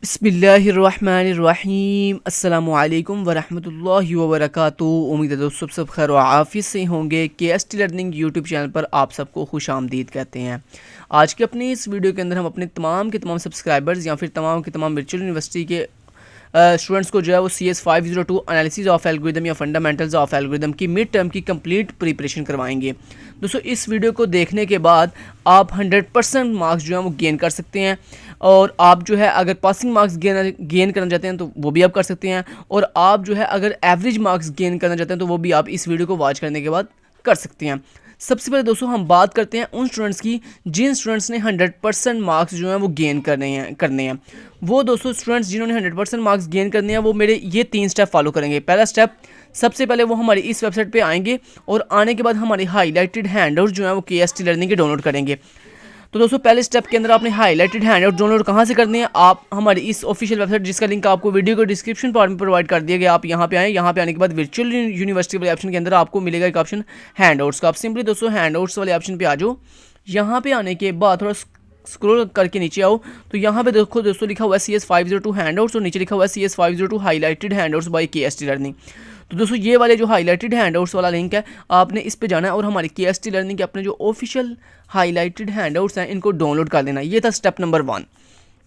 बिस्मिल्लाहिर्रहमानिर्रहीम अस्सलामुअलैकुम वरहमतुल्लाहि वबरकातुहू। उम्मीद है दोस्तों सब खैर व आफियत से होंगे। KST लर्निंग यूट्यूब चैनल पर आप सबको खुश आमदीद कहते हैं। आज की अपनी इस वीडियो के अंदर हम अपने तमाम के तमाम सब्सक्राइबर्स या फिर तमाम के तमाम वर्चुअल यूनिवर्सिटी के स्टूडेंट्स को जो है वो CS 502 एनालिसिस ऑफ एल्गोरिदम या फंडामेंटल्स ऑफ एल्गोरिदम की मिड टर्म की कंप्लीट प्रिपरेशन करवाएंगे। दोस्तों इस वीडियो को देखने के बाद आप 100% मार्क्स जो है वो गेन कर सकते हैं, और आप जो है अगर पासिंग मार्क्स गेन करना चाहते हैं तो वो भी आप कर सकते हैं, और आप जो है अगर एवरेज मार्क्स गेन करना चाहते हैं तो वो भी आप इस वीडियो को वॉच करने के बाद कर सकते हैं। सबसे पहले दोस्तों हम बात करते हैं उन स्टूडेंट्स की जिन स्टूडेंट्स ने 100% मार्क्स जो हैं वो गेन करने हैं। वो दोस्तों स्टूडेंट्स जिन्होंने 100% मार्क्स गेन करने हैं वो मेरे ये 3 स्टेप फॉलो करेंगे। पहला स्टेप, सबसे पहले वो हमारी इस वेबसाइट पे आएंगे और आने के बाद हमारी हाईलाइटेड हैंडआउट जो है वो KST लर्निंग के डाउनलोड करेंगे। तो दोस्तों पहले स्टेप के अंदर आपने हाईलाइटेड हैंडआउट डाउनलोड कहाँ से करनी है, आप हमारी इस ऑफिशियल वेबसाइट जिसका लिंक आपको वीडियो को डिस्क्रिप्शन पार्ट में प्रोवाइड कर दिया गया, आप यहाँ पे आए। यहाँ पे आने के बाद वर्चुअल यूनिवर्सिटी वाले ऑप्शन के अंदर आपको मिलेगा एक ऑप्शन हैंडआउट्स का। आप सिंपली दोस्तों हैंडआउट्स वाले ऑप्शन पे आ जाओ। यहाँ पे आने के बाद थोड़ा स्क्रॉल करके नीचे आओ तो यहाँ पे देखो दोस्तों लिखा हुआ है CS 502 हैंडआउट्स और नीचे लिखा हुआ है CS 502 highlighted handouts by KST learning. तो दोस्तों ये वाले जो हाईलाइटेड हैंडआउट्स वाला लिंक है आपने इस पे जाना है और हमारी KST लर्निंग के अपने जो ऑफिशियल हाईलाइटेड हैंडआउट्स हैं इनको डाउनलोड कर लेना। ये था स्टेप नंबर 1,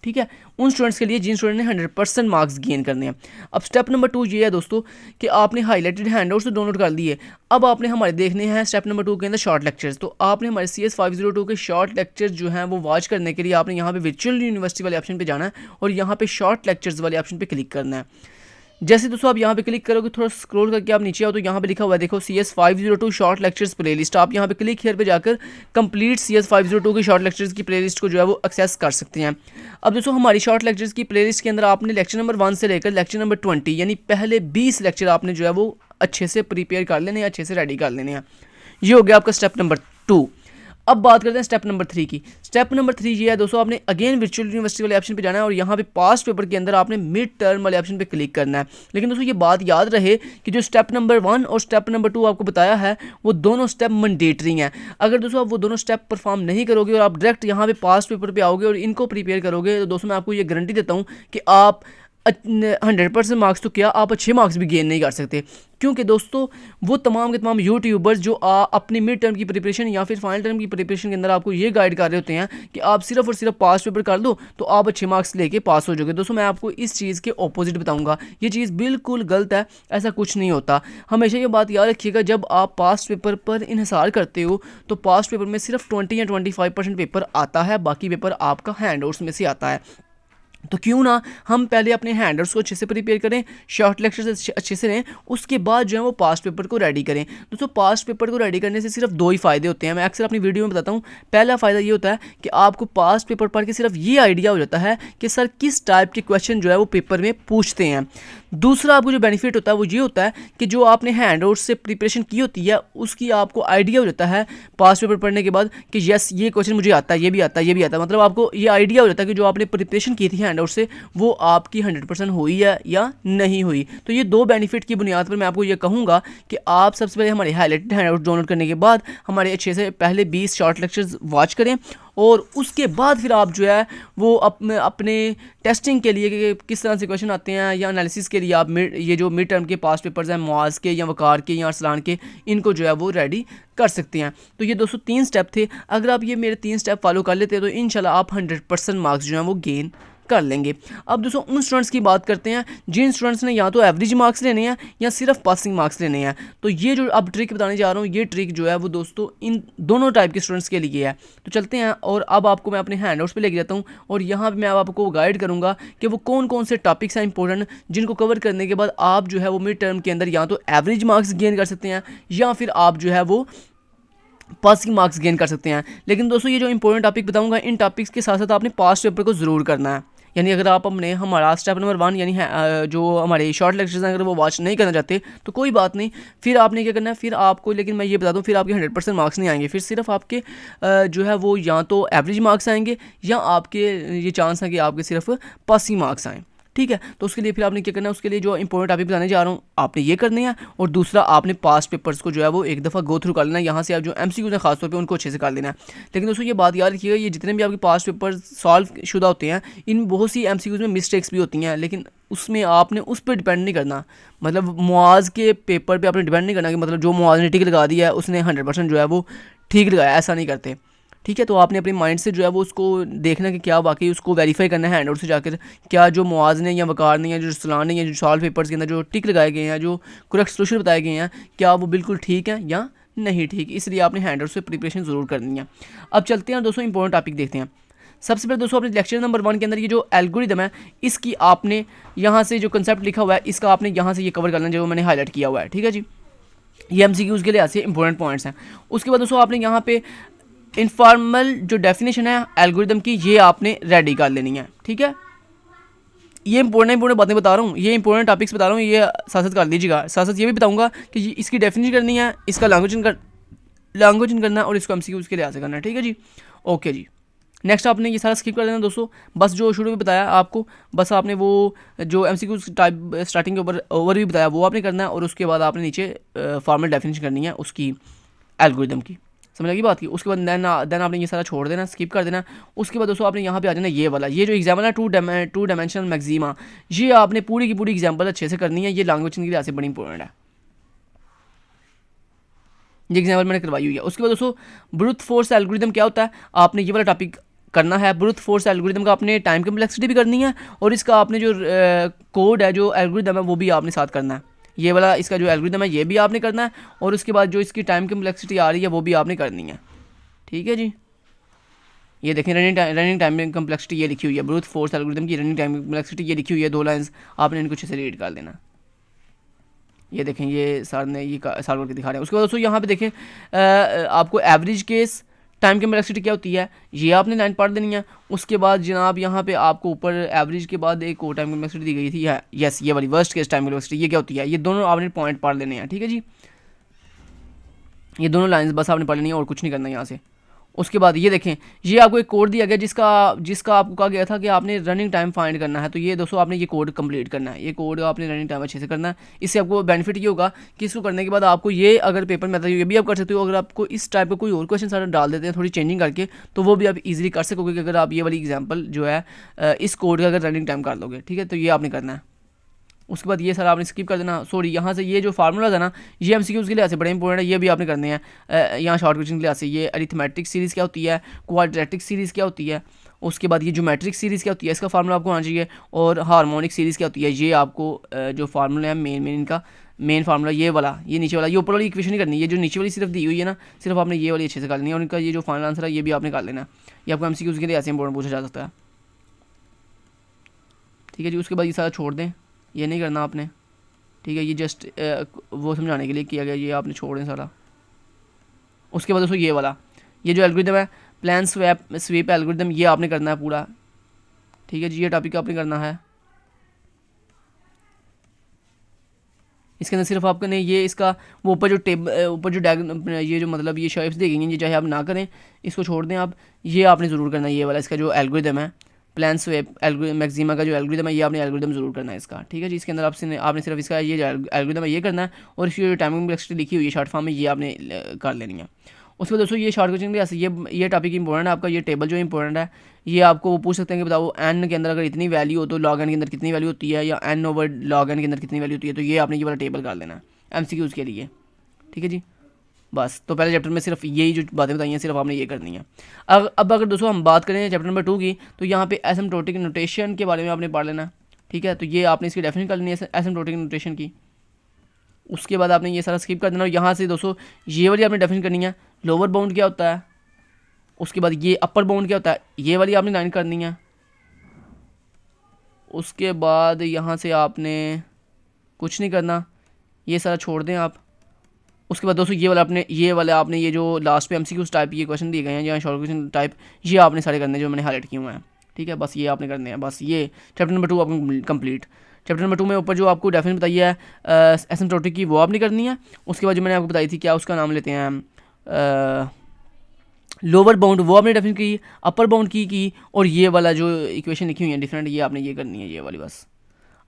ठीक है, उन स्टूडेंट्स के लिए जिन स्टूडेंट ने 100% मार्क्स गेन करने हैं। अब स्टेप नंबर 2 ये है दोस्तों कि आपने हाईलाइटेड हैंडआउट्स तो डाउनलोड कर लिए, अब आपने हमारे देखने हैं स्टेप नंबर 2 के अंदर शॉर्ट लेक्चर्स। तो आपने हमारे CS 502 के शॉर्ट लेक्चर्स जो हैं वो वॉच करने के लिए आपने यहाँ पे वर्चुअल यूनिवर्सिटी वाले ऑप्शन पे जाना है और यहाँ पे शॉर्ट लेक्चर्स वाले ऑप्शन पे क्लिक करना है। जैसे दोस्तों आप यहाँ पे क्लिक करोगे, थोड़ा स्क्रॉल करके आप नीचे आओ तो यहाँ पे लिखा हुआ है देखो CS 502 शॉर्ट लेक्चर्स प्लेलिस्ट। आप यहाँ पे क्लिक हियर पे जाकर कंप्लीट CS 502 की शॉर्ट लेक्चर्स की प्लेलिस्ट को जो है वो एक्सेस कर सकते हैं। अब दोस्तों हमारी शॉर्ट लेक्चर्स की प्लेलिस्ट के अंदर आपने लेक्चर नंबर 1 से लेकर लेक्चर नंबर 20 यानी पहले 20 लेक्चर आपने जो है वो अच्छे से प्रिपेयर कर लेने हैं, अच्छे से रेडी कर लेने हैं। ये हो गया आपका स्टेप नंबर 2। अब बात करते हैं स्टेप नंबर 3 की। स्टेप नंबर 3 ये है दोस्तों, आपने अगेन वर्चुअल यूनिवर्सिटी वाले ऑप्शन पे जाना है और यहाँ पे पास्ट पेपर के अंदर आपने मिड टर्म वाले ऑप्शन पे क्लिक करना है। लेकिन दोस्तों ये बात याद रहे कि जो स्टेप नंबर 1 और स्टेप नंबर 2 आपको बताया है वो दोनों स्टेप मैंडेटरी हैं। अगर दोस्तों आप वो दोनों स्टेप परफॉर्म नहीं करोगे और आप डायरेक्ट यहाँ पे पास्ट पेपर पर आओगे और इनको प्रिपेयर करोगे तो दोस्तों मैं आपको ये गारंटी देता हूँ कि आप 100% मार्क्स तो क्या आप अच्छे मार्क्स भी गेन नहीं कर सकते। क्योंकि दोस्तों वो तमाम के तमाम यूट्यूबर्स जो अपनी मिड टर्म की प्रिपरेशन या फिर फाइनल टर्म की प्रिपरेशन के अंदर आपको ये गाइड कर रहे होते हैं कि आप सिर्फ और सिर्फ पास पेपर कर दो तो आप अच्छे मार्क्स लेके पास हो जाओगे। दोस्तों मैं आपको इस चीज़ के ऑपोजिट बताऊंगा, ये चीज़ बिल्कुल गलत है, ऐसा कुछ नहीं होता। हमेशा ये बात याद रखिएगा, जब आप पास्ट पेपर पर इन्हिसार करते हो तो पास्ट पेपर में सिर्फ 20 या 25% पेपर आता है, बाकी पेपर आपका हैंडआउट्स में से आता है। तो क्यों ना हम पहले अपने हैंडआउट्स को अच्छे से प्रिपेयर करें, शॉर्ट लेक्चर से अच्छे से लें, उसके बाद जो है वो पास्ट पेपर को रेडी करें। दोस्तों पास्ट पेपर को रेडी करने से सिर्फ 2 ही फ़ायदे होते हैं, मैं अक्सर अपनी वीडियो में बताता हूँ। पहला फ़ायदा ये होता है कि आपको पास्ट पेपर पढ़ के सिर्फ ये आइडिया हो जाता है कि सर किस टाइप के क्वेश्चन जो है वो पेपर में पूछते हैं। दूसरा आपको जो बेनिफिट होता है वो ये होता है कि जो आपने हैंडआउट से प्रिपरेशन की होती है उसकी आपको आइडिया हो जाता है पास्ट पेपर पढ़ने के बाद कि यस ये क्वेश्चन मुझे आता है, ये भी आता है, ये भी आता है। मतलब आपको ये आइडिया हो जाता है कि जो आपने प्रिपरेशन की थी हैंडआउट से वो आपकी 100% हुई है या नहीं हुई। तो ये 2 बेनिफिट की बुनियाद पर मैं आपको ये कहूँगा कि आप सबसे पहले हमारे हाईलाइटेड हैंडआउट डाउनलोड करने के बाद हमारे अच्छे से पहले 20 शॉर्ट लेक्चर्स वॉच करें और उसके बाद फिर आप जो है वो अपने टेस्टिंग के लिए कि किस तरह से क्वेश्चन आते हैं या एनालिसिस के लिए आप ये जो मिड टर्म के पास्ट पेपर्स हैं मुआज़ के या वकार के या अरसलान के, इनको जो है वो रेडी कर सकते हैं। तो ये दोस्तों 3 स्टेप थे। अगर आप ये मेरे 3 स्टेप फॉलो कर लेते हैं तो इंशाल्लाह आप 100% मार्क्स जो हैं वो गेन कर लेंगे। अब दोस्तों उन स्टूडेंट्स की बात करते हैं जिन स्टूडेंट्स ने या तो एवरेज मार्क्स लेने हैं या सिर्फ पासिंग मार्क्स लेने हैं। तो ये जो अब ट्रिक बताने जा रहा हूँ, ये ट्रिक जो है वो दोस्तों इन दोनों टाइप के स्टूडेंट्स के लिए है। तो चलते हैं और अब आपको मैं अपने हैंडआउट्स पे लेके जाता हूँ और यहाँ पे मैं आपको गाइड करूँगा कि वो कौन कौन से टॉपिक्स हैं इंपॉर्टेंट जिनको कवर करने के बाद आप जो है वो मिड टर्म के अंदर या तो एवरेज मार्क्स गेन कर सकते हैं या फिर आप जो है वो पासिंग मार्क्स गेन कर सकते हैं। लेकिन दोस्तों ये जो इंपॉर्टेंट टॉपिक बताऊंगा इन टॉपिक्स के साथ साथ आपने पास्ट पेपर को ज़रूर करना है। यानी अगर आप अपने हमारा स्टेप नंबर 1 यानी जो हमारे शॉर्ट लेक्चर्स हैं अगर वो वॉच नहीं करना चाहते तो कोई बात नहीं, फिर आपने क्या करना है, फिर आपको, लेकिन मैं ये बता दूं फिर आपके 100% मार्क्स नहीं आएंगे, फिर सिर्फ आपके जो है वो या तो एवरेज मार्क्स आएंगे या आपके ये चांस है कि आपके सिर्फ पासिंग मार्क्स आएँ। ठीक है। तो उसके लिए फिर आपने क्या करना है, उसके लिए जो इंपॉर्टेंट टॉपिक बताने जा रहा हूँ आपने ये करने हैं, और दूसरा आपने पास्ट पेपर्स को जो है वो एक दफ़ा गो थ्रू कर लेना है। यहाँ से आप जो MCQs हैं खासतौर पे उनको अच्छे से कर लेना है। लेकिन दोस्तों ये बात याद रखिएगा, ये जितने भी आपके पास्ट पेपर्स सॉल्व शुदा होते हैं, इन बहुत सी MCQs में मिस्टेक्स भी होती हैं, लेकिन उसमें आपने उस पर डिपेंड नहीं करना। मतलब मुआज़ के पेपर पर आपने डिपेंड नहीं करना कि मतलब जो मुआज़ ने टिक लगा दिया है उसने 100% जो है वो ठीक लगाया, ऐसा नहीं करते। ठीक है, तो आपने अपने माइंड से जो है वो उसको देखना कि क्या वाकई उसको वेरीफाई करना है हैंड आउट से जाकर, क्या जो मुआज़ ने या वकार ने या जो सलान ने या जो सॉल्व पेपर्स के अंदर जो टिक लगाए गए हैं, जो करेक्ट सोल्यूशन बताए गए हैं, क्या वो बिल्कुल ठीक है या नहीं ठीक। इसलिए आपने हैंड आउट से प्रिपरेशन ज़रूर करनी है। अब चलते हैं दोस्तों, इंपॉर्टेंट टॉपिक देखते हैं। सबसे पहले दोस्तों अपने लेक्चर नंबर 1 के अंदर ये जो एल्गोरिदम है, इसकी आपने यहाँ से जो कंसेप्ट लिखा हुआ है इसका आपने यहाँ से ये कवर करना है, जो मैंने हाईलाइट किया हुआ है। ठीक है जी, ये MCQs के लिए ऐसे इंपॉर्टेंट पॉइंट्स हैं। उसके बाद दोस्तों आपने यहाँ पे इनफॉर्मल जो डेफिनेशन है एल्गोरिदम की, ये आपने रेडी कर लेनी है। ठीक है, ये इंपॉर्टेंट बातें बता रहा हूँ, ये इंपॉर्टेंट टॉपिक्स बता रहा हूँ, ये साथ कर लीजिएगा। साथ ये भी बताऊँगा कि इसकी डेफिनेशन करनी है, इसका लैंग्वेज करना है, और इसको MCQs के लिहाज से करना है। ठीक है जी, ओके जी। नेक्स्ट आपने ये सारा स्किप कर देना दोस्तों, बस जो शुरू में बताया आपको, बस आपने वो जो MCQs टाइप स्टार्टिंग के ऊपर ओवर भी बताया वो आपने करना है, और उसके बाद आपने नीचे फॉर्मल डेफिनेशन करनी है उसकी एल्गोरिदम की। समझ लगी बात की। उसके बाद देन आपने ये सारा छोड़ देना, स्किप कर देना। उसके बाद दोस्तों आपने यहाँ पे आ जाना, ये वाला ये जो एग्जाम्पल है टू डायमेंशनल मैक्सिमा, ये आपने पूरी की पूरी एग्जाम्पल अच्छे से करनी है। ये लैंग्वेज के लिए ऐसे बड़ी इंपॉर्टेंट है, ये एग्जाम्पल मैंने करवाई हुई है। उसके बाद दोस्तों ब्रूट फोर्स एल्गोरिदम क्या होता है, आपने ये वाला टॉपिक करना है। ब्रूट फोर्स एल्गोरिदम का आपने टाइम कम्प्लेक्सिटी भी करनी है, और इसका आपने जो कोड है, जो एल्गोरिदम है, वो भी आपने साथ करना है। ये वाला इसका जो एल्गोरिदम है ये भी आपने करना है, और उसके बाद जो इसकी टाइम कम्प्लेक्सिटी आ रही है वो भी आपने करनी है। ठीक है जी, ये देखें रनिंग टाइम कम्प्लेक्सिटी ये लिखी हुई है, ब्रूट फोर्स एल्गोरिदम की रनिंग टाइम कम्प्लेक्सिटी ये लिखी हुई है, 2 लाइन्स, आपने इनको अच्छे से रीड कर लेना। ये देखें, ये सर ने ये सॉल्व करके दिखा रहे हैं। उसके बाद दोस्तों यहाँ पे देखें आपको एवरेज केस टाइम कम्प्लेक्सिटी क्या होती है, ये आपने लाइन पढ़ देनी है। उसके बाद जनाब यहाँ पे आपको ऊपर एवरेज के बाद एक और टाइम कम्प्लेक्सिटी दी गई थी, यस ये वाली वर्स्ट केस टाइम कम्प्लेक्सिटी, ये क्या होती है, ये दोनों आपने पॉइंट पढ़ लेने हैं। ठीक है जी, ये दोनों लाइंस बस आपने पढ़ लेनी है और कुछ नहीं करना यहाँ से। उसके बाद ये देखें, ये आपको एक कोड दिया गया जिसका आपको कहा गया था कि आपने रनिंग टाइम फाइंड करना है। तो ये दोस्तों आपने ये कोड कंप्लीट करना है, ये कोड आपने रनिंग टाइम अच्छे से करना है। इससे आपको बेनिफिट ये होगा कि इसको करने के बाद आपको ये अगर पेपर में आता है ये भी आप कर सकते हो। अगर आपको इस टाइप का कोई और क्वेश्चन सारा डाल देते हैं थोड़ी चेंजिंग करके, तो वो भी आप इजीली कर सकोगे कि अगर आप ये वाली एग्जांपल जो है इस कोड का अगर रनिंग टाइम कर लोगे। ठीक है, तो ये आपने करना है। उसके बाद ये सारा आपने स्किप कर देना। सॉरी, यहाँ से ये जो फार्मूलाज है ना, ये MCQs के लिए ऐसे बड़े इंपॉर्टेंट है, ये भी आपने करने हैं। यहाँ शॉर्ट क्वेश्चन के लिए ऐसे ये अरिथमेटिक सीरीज़ क्या होती है, क्वाड्रेटिक सीरीज़ क्या होती है, उसके बाद ये ज्योमेट्रिक सीरीज़ क्या होती है, इसका फार्मूला आपको आना चाहिए, और हार्मोनिक सीरीज़ क्या होती है, ये आपको जो फार्मूला है मेन इनका मेन फार्मूला ये वाला, ये नीचे वाला, ये ऊपर वाली इक्वेशन नहीं करनी, ये जो नीचे वाली सिर्फ दी हुई है ना, सिर्फ आपने ये वाली अच्छे से कर लेनी है, और इनका ये जो फाइनल आंसर है ये भी आपने कर लेना है। ये आपको MCQs के लिए ऐसे इंपॉर्टेंट पूछा जा सकता है। ठीक है जी, उसके बाद ये सारा छोड़ दें, ये नहीं करना आपने। ठीक है, ये जस्ट वो समझाने के लिए किया गया, ये आपने छोड़ दें सारा। उसके बाद दोस्तों ये वाला, ये जो एल्गोरिदम है प्लान स्वीप एल्गोरिदम, ये आपने करना है पूरा। ठीक है जी, ये टॉपिक आपने करना है। इसके अंदर सिर्फ आपका नहीं, ये इसका वो ऊपर जो ऊपर जो ये जो मतलब ये शेप्स दी गई हैं, ये चाहे आप ना करें, इसको छोड़ दें आप, ये आपने ज़रूर करना है। ये वाला इसका जो एल्गोरिदम है प्लान स्वेप मैक्सिमा का जो एल्गोरिदम है, ये आपने एल्गोरिदम जरूर करना है इसका। ठीक है जी, इसके अंदर आपने सिर्फ इसका ये जो एल्गोरिदम है ये करना है, और इसकी जो टाइमिंग कम्प्लेक्सिटी लिखी हुई है शॉर्ट फॉर्म में, ये आपने कर लेनी है। उसके बाद दोस्तों ये शॉर्ट क्वेश्चन भी ऐसे, ये टॉपिक इंपॉर्टेंट है आपका, ये टेबल जो इंपॉर्टेंट है, ये आपको वो पूछ सकते हैं कि बताओ n के अंदर अगर इतनी वैल्यू हो तो log n के अंदर कितनी वैल्यू होती है, या n ओवर log n के अंदर कितनी वैल्यू होती है। तो ये आपने ये वाला टेबल कर लेना है MCQs के लिए। ठीक है जी, बस। तो पहले चैप्टर में सिर्फ यही जो बातें बताई हैं सिर्फ आपने ये करनी है। अब अगर दोस्तों हम बात करें चैप्टर नंबर 2 की, तो यहाँ पे एसिम्प्टोटिक नोटेशन के बारे में आपने पढ़ लेना। ठीक है, तो ये आपने इसकी डेफिनेशन कर लेनी है एसिम्प्टोटिक नोटेशन की। उसके बाद आपने ये सारा स्किप कर देना, और यहाँ से दोस्तों ये वाली आपने डेफिनेशन करनी है, लोअर बाउंड क्या होता है, उसके बाद ये अपर बाउंड क्या होता है, ये वाली आपने लाइन करनी है। उसके बाद यहाँ से आपने कुछ नहीं करना, ये सारा छोड़ दें आप। उसके बाद दोस्तों ये वाला आपने ये जो लास्ट पे MCQs टाइप ये क्वेश्चन दिए गए हैं, या शॉर्ट क्वेश्चन टाइप, ये आपने सारे करने जो मैंने हाईलाइट किए हुए हैं। ठीक है, बस ये आपने करने हैं। बस ये चैप्टर नंबर 2 आपको कंप्लीट। चैप्टर नंबर 2 में ऊपर जो आपको डेफिनेशन बताई है एसिम्प्टोटिक की, वो आपने करनी है। उसके बाद जो मैंने आपको बताई थी, क्या उसका नाम लेते हैं, लोअर बाउंड, वो आपने डेफिनेशन की, अपर बाउंड की, और ये वाला जो इक्वेशन लिखी हुई है डिफरेंट, ये आपने ये करनी है, ये वाली बस।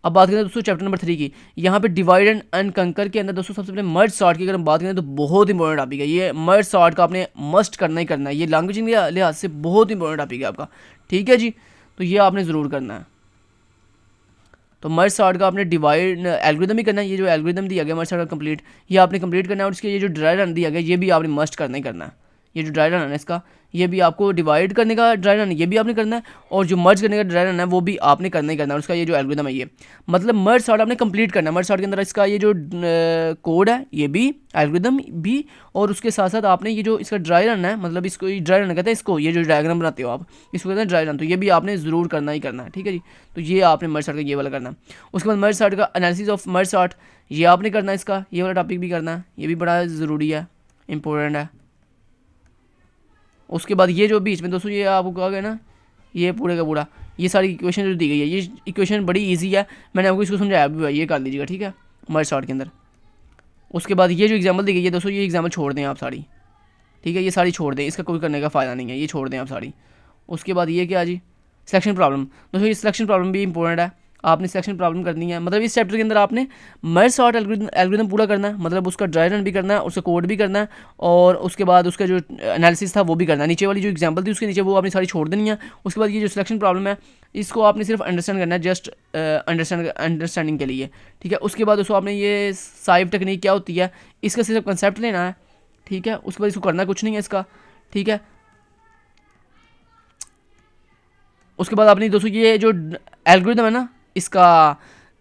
अब बात करें दोस्तों चैप्टर नंबर 3 की, यहाँ पे डिवाइड एंड कंकर के अंदर दोस्तों सबसे पहले मर्ज सॉर्ट की अगर हम बात करें तो बहुत इंपॉर्टेंट टॉपिक है ये। मर्ज सॉर्ट का आपने मस्ट करना ही करना है, ये लैंग्वेजिंग के लिहाज से बहुत इंपॉर्टेंट टॉपिक है आपका, ठीक है जी। तो ये आपने ज़रूर करना है। तो मर्ज सॉर्ट का आपने डिवाइड एल्गोरिथम भी करना है, ये जो एल्गोरिथम दिया गया मर्ज सॉर्ट का कंप्लीट, ये आपने कंप्लीट करना है। और इसके ये जो ड्राई रन दिया गया ये भी आपने मस्ट करना ही करना है। ये जो ड्राई रन है इसका, ये भी आपको डिवाइड करने का ड्राई रन ये भी आपने करना है, और जो मर्ज करने का ड्राई रन है वो भी आपने करना ही करना है। और उसका ये जो एल्गोरिथम है ये मतलब मर्ज सॉर्ट आपने कंप्लीट करना है। मर्ज सॉर्ट के अंदर इसका ये जो कोड है ये भी, एल्गोरिथम भी, और उसके साथ साथ आपने ये जो इसका ड्राई रन है, मतलब इसको ड्राई रन कहते हैं इसको, ये जो डायग्राम बनाते हो आप इसको कहते हैं ड्राई रन, तो ये भी आपने ज़रूर करना ही करना है, ठीक है जी। तो ये आपने मर्ज सॉर्ट का ये वाला करना है। उसके बाद मर्ज सॉर्ट का एनालिसिस ऑफ मर्ज सॉर्ट ये आपने करना है, इसका ये वाला टॉपिक भी करना है, ये भी बड़ा ज़रूरी है, इंपॉर्टेंट है। उसके बाद ये जो बीच में दोस्तों ये आपको कहा गया ना, ये पूरे का पूरा ये सारी इक्वेशन जो दी गई है, ये इक्वेशन बड़ी इजी है, मैंने आपको इसको समझाया भी है, ये कर लीजिएगा, ठीक है, मर्ज सॉर्ट के अंदर। उसके बाद ये जो एग्जाम्पल दी गई है दोस्तों, ये एग्जाम्पल छोड़ दें आप सारी, ठीक है, ये सारी छोड़ दें, इसका कोई करने का फ़ायदा नहीं है, ये छोड़ दें आप सारी। उसके बाद ये क्या जी, सिलेक्शन प्रॉब्लम। दोस्तों ये सिलेक्शन प्रॉब्लम भी इंपॉर्टेंट है, आपने सिलेक्शन प्रॉब्लम करनी है। मतलब इस चैप्टर के अंदर आपने मर्ज सॉर्ट एल्गोरिथम पूरा करना है, मतलब उसका ड्राई रन भी करना है, उसका कोड भी करना है, और उसके बाद उसका जो एनालिसिस था वो भी करना है। नीचे वाली जो एग्जांपल थी उसके नीचे वो आपने सारी छोड़ देनी है। उसके बाद ये जो सिलेक्शन प्रॉब्लम है इसको आपने सिर्फ अंडरस्टैंड करना है, जस्ट अंडरस्टैंडिंग के लिए, ठीक है। उसके बाद उसको आपने ये साइव टेक्निक क्या होती है इसका सिर्फ कंसेप्ट लेना है, ठीक है। उसके बाद इसको करना कुछ नहीं है इसका, ठीक है। उसके बाद आपने दोस्तों ये जो एल्गोरिथम है ना इसका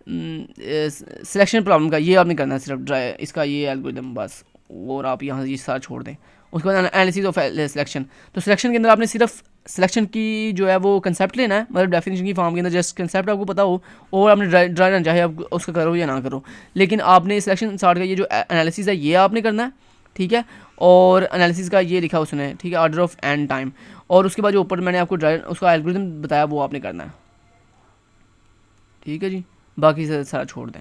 सिलेक्शन प्रॉब्लम का ये आपने करना है सिर्फ ड्राई इसका ये एल्गोरिथम बस, और आप यहाँ से ये सारा छोड़ दें। उसके बाद एनालिसिस ऑफ सिलेक्शन, तो सिलेक्शन के अंदर आपने सिर्फ सिलेक्शन की जो है वो कंसेप्ट लेना है, मतलब डेफिनेशन की फॉर्म के अंदर जस्ट कंसेप्ट आपको पता हो, और आपने ड्राई रन चाहे आप उसका करो या ना करो, लेकिन आपने सिलेक्शन सॉर्ट का ये जो एनालिसिस है ये आपने करना है, ठीक है। और एनालिसिस का ये लिखा उसने, ठीक है, ऑर्डर ऑफ एंड टाइम, और उसके बाद जो ऊपर मैंने आपको ड्राई उसका एल्गोरिथम बताया वो आपने करना है, ठीक है जी। बाकी से सारा छोड़ दें।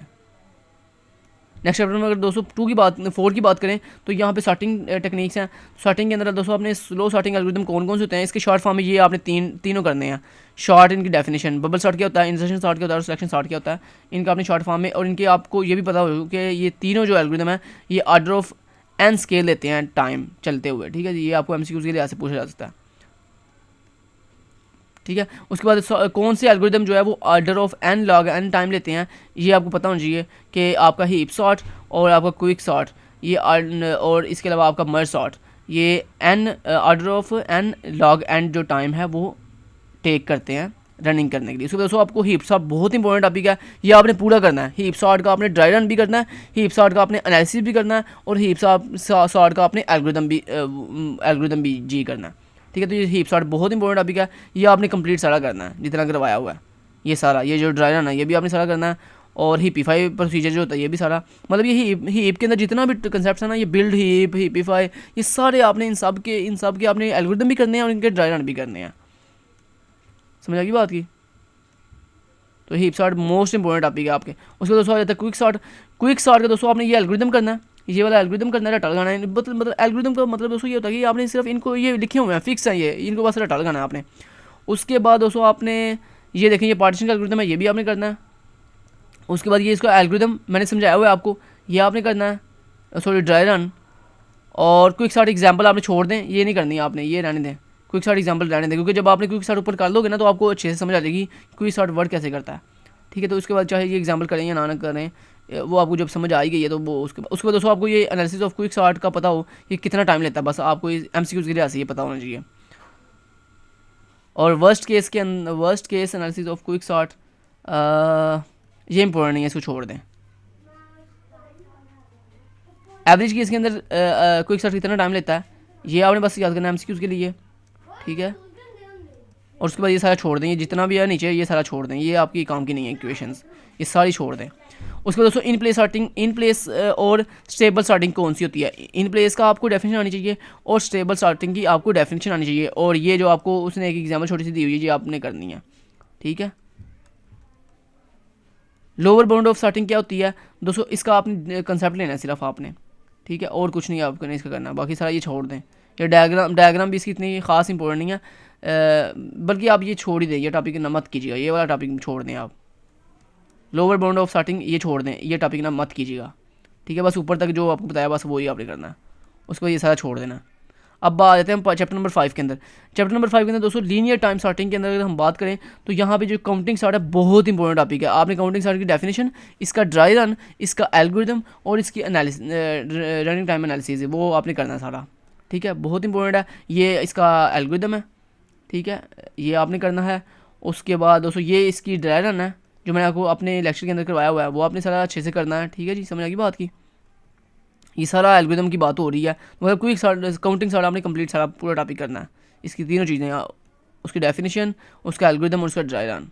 नेक्स्ट चैप्टर में अगर दोस्तों 4 की बात करें तो यहाँ पे सॉर्टिंग टेक्निक्स हैं। सॉर्टिंग के अंदर दोस्तों आपने स्लो सॉर्टिंग एल्गोरिथम कौन कौन से होते हैं इसके शॉर्ट फॉर्म में ये आपने तीनों करने हैं। शॉर्ट इनकी डेफिनेशन, बबल सॉर्ट क्या होता है, इंसर्शन सॉर्ट क्या होता है, और सिलेक्शन सॉर्ट क्या होता है, इनका आपने शॉर्ट फॉर्म में। और इनके आपको ये भी पता हो कि ये तीनों जो एल्गोरिथम है ये ऑर्डर ऑफ एन स्केल लेते हैं टाइम चलते हुए, ठीक है जी। ये आपको MCQ के लिहाज से पूछा जा सकता है, ठीक है। उसके बाद कौन से एल्गोरिथम जो है वो order of n log n time लेते हैं, ये आपको पता होना चाहिए कि आपका हीप सॉर्ट और आपका क्विक सॉर्ट ये, और इसके अलावा आपका मर्ज सॉर्ट ये n order of n log n जो टाइम है वो टेक करते हैं रनिंग करने के लिए। उसके बाद दोस्तों आपको हीप सॉर्ट बहुत इंपॉर्टेंट टॉपिक है, ये आपने पूरा करना है। हीप सॉर्ट का आपने ड्राई रन भी करना है, हीप सॉर्ट का आपने एनालिसिस भी करना है, और हीप सॉर्ट का आपने एल्गोरिथम भी जी करना है, ठीक है। तो ये हीप सॉर्ट बहुत इंपॉर्टेंट टॉपिक है, ये आपने कंप्लीट सारा करना है जितना करवाया हुआ है ये सारा। ये जो ड्राई रन है ये भी आपने सारा करना है, और हीपीफाई प्रोसीजर जो होता है ये भी सारा, मतलब ये हीप के अंदर जितना भी कंसेप्ट है ना, ये बिल्ड हीप, हीपीफाई, ये सारे आपने इन सब के आपने एल्गोरिथम भी करने हैं और इनके ड्राई रन भी करने हैं। समझ आ गई बात की। तो heap sort most important topic है आपके। उसके दोस्तों आ जाता है क्विक सॉर्ट। क्विक सॉर्ट का दोस्तों आपने ये एल्गोरिथम करना है, ये वाला एल्गोरिथम करना है, रटा लगाना है। मतलब एल्गोरिथम का मतलब दोस्तों ये होता है कि आपने सिर्फ इनको ये लिखे हुए हैं फिक्स है, ये इनको बस रटा लगाना है आपने। उसके बाद दोस्तों आपने ये देखें ये पार्टीशन का एल्गोरिथम है, ये भी आपने करना है। उसके बाद ये इसका एल्गोरिथम मैंने समझाया हुआ है आपको, ये आपने करना है, सॉरी ड्राई रन। और क्विक सॉर्ट एग्जाम्पल आपने छोड़ दें, ये नहीं करनी है आपने, ये रहने दें, क्विक सॉर्ट एग्जाम्पल रहने दें, क्योंकि जब आपने क्विक सॉर्ट ऊपर कर लोगे ना तो आपको अच्छे से समझ आ जाएगी क्विक सॉर्ट वर्ड कैसे करता है, ठीक है। तो उसके बाद चाहे ये एग्जाम्पल करें या ना करें वो आपको जब समझ आ ही गई है तो वो उसके बाद दोस्तों आपको ये एनालिसिस ऑफ क्विक सॉर्ट का पता हो कि कितना टाइम लेता है, बस आपको MCQ के लिए ऐसे ये पता होना चाहिए। और worst case analysis of quick sort ये इंपॉर्टेंट नहीं है, इसको छोड़ दें। एवरेज केस के अंदर क्विक सॉर्ट कितना टाइम लेता है ये आपने बस याद करना है MCQ के लिए, ठीक है। और उसके बाद ये सारा छोड़ दें, ये जितना भी है नीचे ये सारा छोड़ दें, ये आपकी काम की नहीं है इक्वेशंस, ये सारी छोड़ दें। उसके बाद दोस्तों इन प्लेस और स्टेबल सॉर्टिंग कौन सी होती है, इन प्लेस का आपको डेफिनेशन आनी चाहिए और स्टेबल सॉर्टिंग की आपको डेफिनेशन आनी चाहिए। और ये जो आपको उसने एक एग्जाम्पल छोटी सी दी हुई है ये आपने करनी है, ठीक है। लोअर बाउंड ऑफ सॉर्टिंग क्या होती है दोस्तों, इसका आपने कंसेप्ट लेना है सिर्फ आपने, ठीक है, और कुछ नहीं आपको नहीं इसका करना, बाकी सारा ये छोड़ दें। ये डायग्राम भी इसकी इतनी खास इंपॉर्टेंट नहीं है, बल्कि आप ये छोड़ ही दें, ये टॉपिक ना मत कीजिएगा, ये वाला टॉपिक छोड़ दें आप। लोअर बाउंड ऑफ स्टार्टिंग ये छोड़ दें, ये टॉपिक ना मत कीजिएगा, ठीक है। बस ऊपर तक जो आपको बताया बस वही आपने करना है, उसको ये सारा छोड़ देना। अब आ जाते हैं चैप्टर नंबर 5 के अंदर। चैप्टर नंबर 5 के अंदर दोस्तों लीनियर टाइम स्टार्टिंग के अंदर अगर हम बात करें तो यहाँ पे जो काउंटिंग स्टार्ट है बहुत इंपॉर्टेंट टॉपिक है। आपने काउंटिंग स्टार्ट की डेफिनेशन, इसका ड्राई रन, इसका एल्गोरिदम और इसकी एनालिसिस, रनिंग टाइम एनालिसिस वो आपने करना है सारा, ठीक है। बहुत इंपॉर्टेंट है ये, इसका एल्गोरिदम है, ठीक है, ये आपने करना है। उसके बाद दोस्तों ये इसकी ड्राई रन है जो मैंने आपको अपने लेक्चर के अंदर करवाया हुआ है, वो आपने सारा अच्छे से करना है, ठीक है जी। समझ आ गई बात की, ये सारा एल्गोरिदम की बात हो रही है, मतलब क्विक काउंटिंग सारा आपने कंप्लीट सारा पूरा टॉपिक करना है। इसकी तीनों चीज़ें, उसकी डेफिनेशन, उसका एल्गोरिदम और उसका ड्राई रन।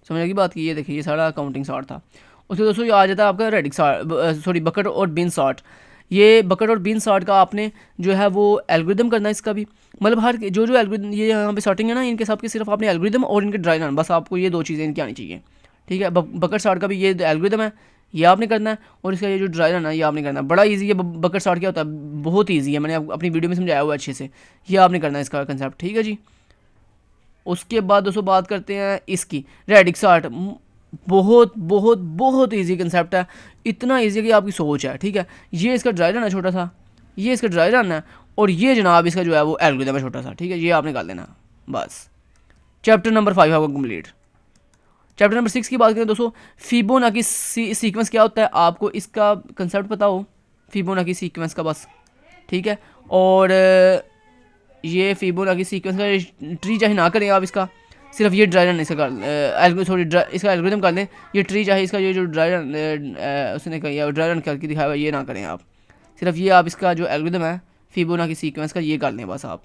समझ की बात की, ये देखिए ये सारा काउंटिंग सॉर्ट था। उसके दोस्तों ये आ जाता है आपका रेडिक सॉर्ट, सॉरी बकेट और बिन सॉर्ट। ये बकेट और बिन सॉर्ट का आपने जो है वो एल्गोरिदम करना है इसका भी, मतलब हर जो एल्गोरिदम ये यहाँ पे सॉर्टिंग है ना, इनके सब के सिर्फ आपने एल्गोरिदम और इनके ड्राई रन, बस आपको ये दो चीज़ें इनकी आनी चाहिए, ठीक है। बकेट सॉर्ट का भी ये एल्गोरिदम है, ये आपने करना है, और इसका ये जो ड्राई रन है ये आपने करना है। बड़ा इजी है बकेट सॉर्ट, क्या होता है बहुत ईजी है, मैंने अपनी वीडियो में समझाया हुआ अच्छे से, ये आपने करना है इसका कंसेप्ट, ठीक है जी। उसके बाद दोस्तों बात करते हैं इसकी रेडिक सॉर्ट। बहुत बहुत बहुत इजी कंसेप्ट है, इतना इजी कि आपकी सोच है, ठीक है। ये इसका ड्राई रन है छोटा सा, ये इसका ड्राई रन है, और ये जनाब इसका जो है वो एल्गोरिदम है छोटा सा, ठीक है। ये आपने कर लेना बस। चैप्टर नंबर 5 आपका कंप्लीट। चैप्टर नंबर 6 की बात करें दोस्तों, फिबोनाची सीक्वेंस क्या होता है, आपको इसका कंसेप्ट पता हो फिबोनाची सीक्वेंस का बस, ठीक है। और ये फिबोनाची सीक्वेंस का ट्री चाहे ना करें आप, इसका सिर्फ ये ड्राई रन इसका कर सॉरी इसका एल्गोरिदम कर लें। ये ट्री चाहे इसका ये जो ड्राई रन उसने ड्राई रन करके दिखाया हुआ ये ना करें आप, सिर्फ ये आप इसका जो एल्गोरिदम है फिबोनाची सीक्वेंस का ये कर लें बस आप,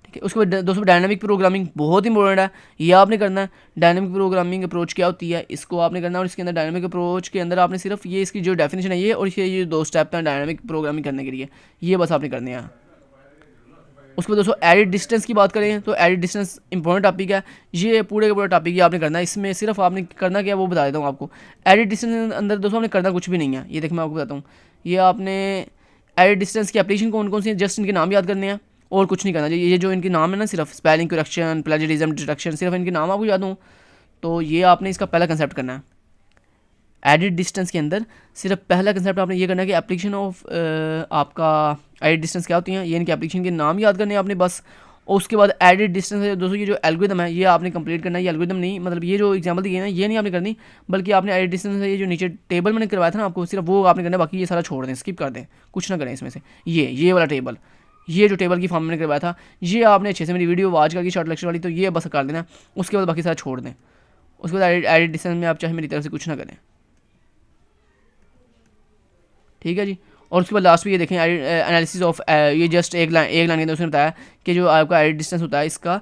ठीक है। उसके बाद दोस्तों डायनामिक प्रोग्रामिंग बहुत इंपॉर्टेंट है, ये आपने करना है। डायनामिक प्रोग्रामिंग अप्रोच क्या होती है इसको आपने करना है, और इसके अंदर डायनामिक अप्रोच के अंदर आपने सिर्फ ये इसकी जो डेफिनेशन है ये, और इसके ये 2 स्टेप हैं डायनामिक प्रोग्रामिंग करने के लिए, ये बस आपने करने हैं। उसके बाद दोस्तों एडिट डिस्टेंस की बात करें तो एडिट डिस्टेंस इंपॉर्टेंट टॉपिक है, ये पूरे का पूरा टॉपिक ये आपने करना है। इसमें सिर्फ आपने करना क्या वो बता देता हूँ आपको। एडिट डिस्टेंस के अंदर दोस्तों आपने करना कुछ भी नहीं है, ये देखिए मैं आपको बताता हूँ। ये आपने एडिट डिस्टेंस की एप्लीकेशन कौन कौन सी है जस्ट इनके नाम याद करने हैं और कुछ नहीं करना चाहिए। ये जो इनके नाम है ना, सिर्फ स्पेलिंग करेक्शन, प्लेजरिज्म डिटेक्शन, सिर्फ इनके नाम आपको याद हों, तो ये आपने इसका पहला कंसेप्ट करना है। एडिट डिस्टेंस के अंदर सिर्फ पहला कंसेप्ट आपने ये करना है कि एप्लीकेशन ऑफ आपका एडिट डिस्टेंस क्या होती हैं, ये इनके एप्लीकेशन के नाम याद करने हैं आपने बस। और उसके बाद एडिट डिस्टेंस दोस्तों ये जो एल्गोरिदम है ये आपने कंप्लीट करना है। ये एल्गोरिदम नहीं, मतलब ये जो एग्जांपल दिए ना ये नहीं आपने करनी, बल्कि आपने एडिट डिस्टेंस ये जो नीचे टेबल मैंने करवाया था ना आपको, सिर्फ वो आपने करना है, बाकी ये सारा छोड़ दें, स्किप कर दें, कुछ ना करें इसमें से। ये वाला टेबल, ये जो टेबल की फॉर्म मैंने करवाया था ये आपने अच्छे से मेरी वीडियो वॉच करके शॉर्ट लेक्चर वाली, तो ये बस कर देना। उसके बाद बाकी सारा छोड़ दें। उसके बाद एडिट डिस्टेंस में आप चाहे मेरी तरफ से कुछ ना करें, ठीक है जी। और उसके बाद लास्ट में ये देखें एनालिसिस ऑफ, ये जस्ट एक लाइन के अंदर उसने बताया कि जो आपका एडिट डिस्टेंस होता है इसका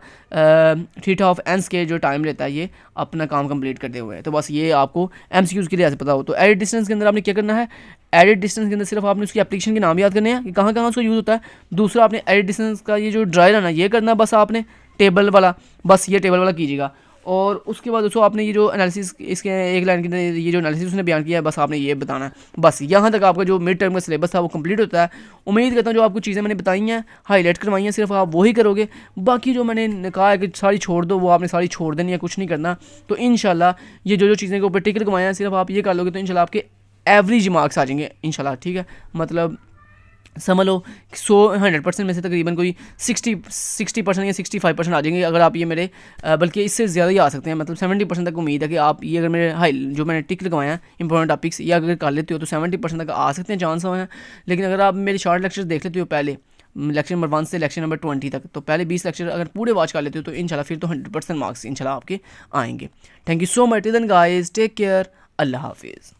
थीटा ऑफ एंस के जो टाइम लेता है ये अपना काम कंप्लीट करते हुए। तो बस ये आपको एमसीक्यूज के लिए ऐसे पता हो। तो एडिट डिस्टेंस के अंदर आपने क्या करना है, एडिट डिस्टेंस के अंदर सिर्फ आपने उसकी एप्लीकेशन के नाम याद करने हैं कि कहाँ कहाँ उसका यूज़ होता है। दूसरा आपने एडिट डिस्टेंस का ये जो ड्राई रन है ये करना बस आपने टेबल वाला, बस ये टेबल वाला कीजिएगा। और उसके बाद दोस्तों आपने ये जो एनालिसिस इसके एक लाइन के अंदर ये जो एनालिसिस उसने बयान किया है बस आपने ये बताना है। बस यहाँ तक आपका जो मिड टर्म का सिलेबस था वो कंप्लीट होता है। उम्मीद करता हूँ जो आपको चीज़ें मैंने बताई हैं हाईलाइट करवाई हैं सिर्फ आप वही करोगे, बाकी जो मैंने कहा है कि सारी छोड़ दो वो आपने सारी छोड़ देनी है, कुछ नहीं करना। तो इंशाल्लाह ये जो चीज़ें के ऊपर टिक लगवाए हैं सिर्फ आप ये कर लोगे तो इंशाल्लाह आपके एवरेज मार्क्स आ जाएंगे इंशाल्लाह, ठीक है। मतलब समझ लो 100% में से तकरीबन कोई 60% या 65% आ जाएंगे अगर आप ये मेरे बल्कि इससे ज़्यादा ही आ सकते हैं। मतलब 70% तक उम्मीद है कि आप ये अगर मेरे हाई जो मैंने टिक लगवाए हैं इंपॉर्टेंट टॉपिक्स या अगर कर लेते हो तो 70% तक आ सकते हैं चांस हैं। लेकिन अगर आप मेरे शॉर्ट लेक्चर देख लेते हो पहले लेक्चर नंबर 1 से लेक्चर नंबर 20 तक, तो पहले 20 लेक्चर अगर पूरे वॉच कर लेते हो तो इंशाल्लाह फिर तो 100% मार्क्स इंशाल्लाह आपके आएंगे। Thank you so much then guys, take care, अल्लाह हाफिज़।